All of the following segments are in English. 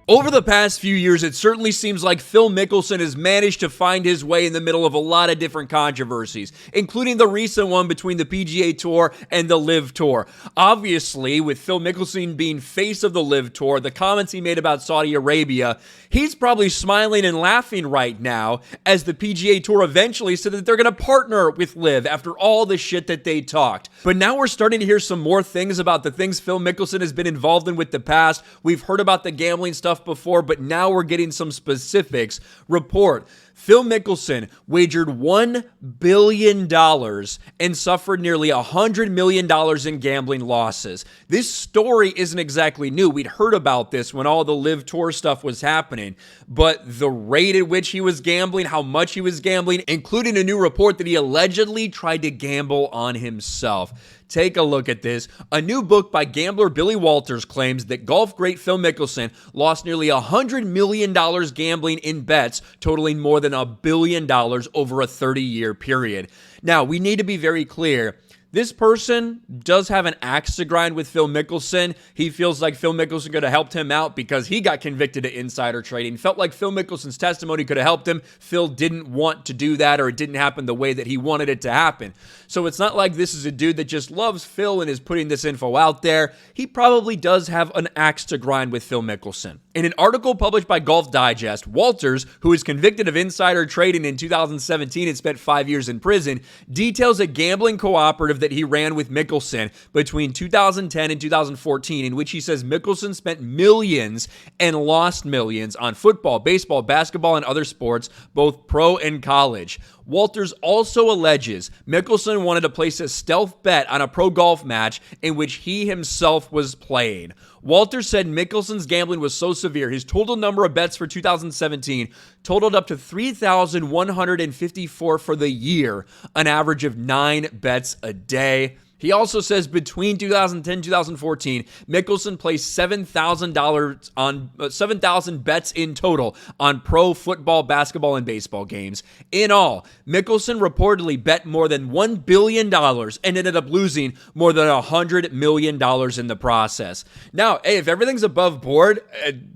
Over the past few years, it certainly seems like Phil Mickelson has managed to find his way in the middle of a lot of different controversies, including the recent one between the PGA Tour and the LIV Tour. Obviously, with Phil Mickelson being face of the LIV Tour, the comments he made about Saudi Arabia, he's probably smiling and laughing right now as the PGA Tour eventually said that they're going to partner with LIV after all the shit that they talked. But now we're starting to hear some more things about the things Phil Mickelson has been involved in with the past. We've heard about the gambling stuff before, but now we're getting some specifics. Report: Phil Mickelson wagered $1 billion and suffered nearly $100 million in gambling losses. This story isn't exactly new. We'd heard about this when all the LIV Tour stuff was happening, but the rate at which he was gambling, how much he was gambling, including a new report that he allegedly tried to gamble on himself. Take a look at this. A new book by gambler Billy Walters claims that golf great Phil Mickelson lost nearly $100 million gambling in bets, totaling more than $1 billion over a 30-year period. Now, we need to be very clear. This person does have an axe to grind with Phil Mickelson. He feels like Phil Mickelson could have helped him out because he got convicted of insider trading. Felt like Phil Mickelson's testimony could have helped him. Phil didn't want to do that, or it didn't happen the way that he wanted it to happen. So it's not like this is a dude that just loves Phil and is putting this info out there. He probably does have an axe to grind with Phil Mickelson. In an article published by Golf Digest, Walters, who was convicted of insider trading in 2017 and spent 5 years in prison, details a gambling cooperative that he ran with Mickelson between 2010 and 2014, in which he says Mickelson spent millions and lost millions on football, baseball, basketball, and other sports, both pro and college. Walters also alleges Mickelson wanted to place a stealth bet on a pro golf match in which he himself was playing. Walters said Mickelson's gambling was so severe, his total number of bets for 2017 totaled up to 3,154 for the year, an average of 9 bets a day. He also says between 2010 and 2014, Mickelson placed $7,000 on 7,000 bets in total on pro football, basketball, and baseball games. In all, Mickelson reportedly bet more than $1 billion and ended up losing more than $100 million in the process. Now, hey, if everything's above board,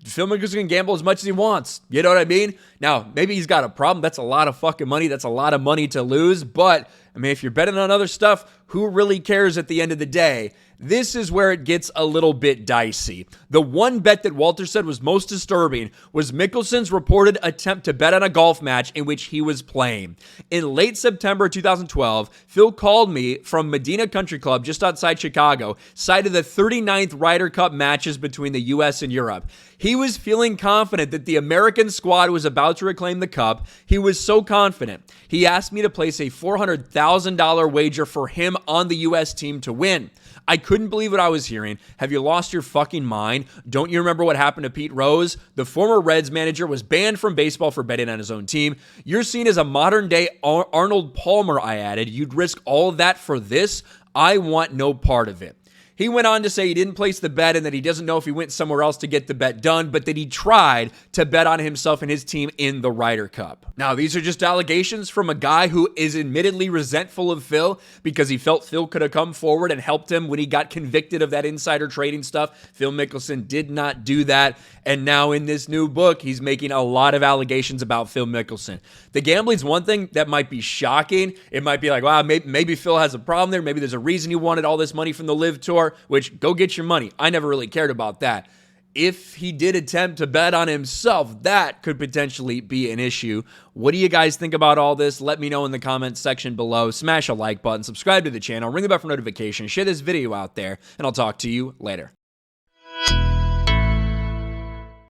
Phil Mickelson can gamble as much as he wants. You know what I mean? Now, maybe he's got a problem. That's a lot of fucking money. That's a lot of money to lose, but I mean, if you're betting on other stuff, who really cares at the end of the day? This is where it gets a little bit dicey. The one bet that Walter said was most disturbing was Mickelson's reported attempt to bet on a golf match in which he was playing. In late September 2012, Phil called me from Medina Country Club just outside Chicago, cited the 39th Ryder Cup matches between the U.S. and Europe. He was feeling confident that the American squad was about to reclaim the cup. He was so confident. He asked me to place a $400,000 wager for him on the U.S. team to win. I couldn't believe what I was hearing. Have you lost your fucking mind? Don't you remember what happened to Pete Rose? The former Reds manager was banned from baseball for betting on his own team. You're seen as a modern-day Arnold Palmer, I added. You'd risk all of that for this? I want no part of it. He went on to say he didn't place the bet and that he doesn't know if he went somewhere else to get the bet done, but that he tried to bet on himself and his team in the Ryder Cup. Now, these are just allegations from a guy who is admittedly resentful of Phil because he felt Phil could have come forward and helped him when he got convicted of that insider trading stuff. Phil Mickelson did not do that, and now in this new book, he's making a lot of allegations about Phil Mickelson. The gambling's one thing that might be shocking. It might be like, wow, maybe Phil has a problem there. Maybe there's a reason he wanted all this money from the LIV Tour, which go get your money. I never really cared about that. If he did attempt to bet on himself, that could potentially be an issue. What do you guys think about all this? Let me know in the comments section below. Smash a like button, subscribe to the channel, ring the bell for notifications, share this video out there, and I'll talk to you later.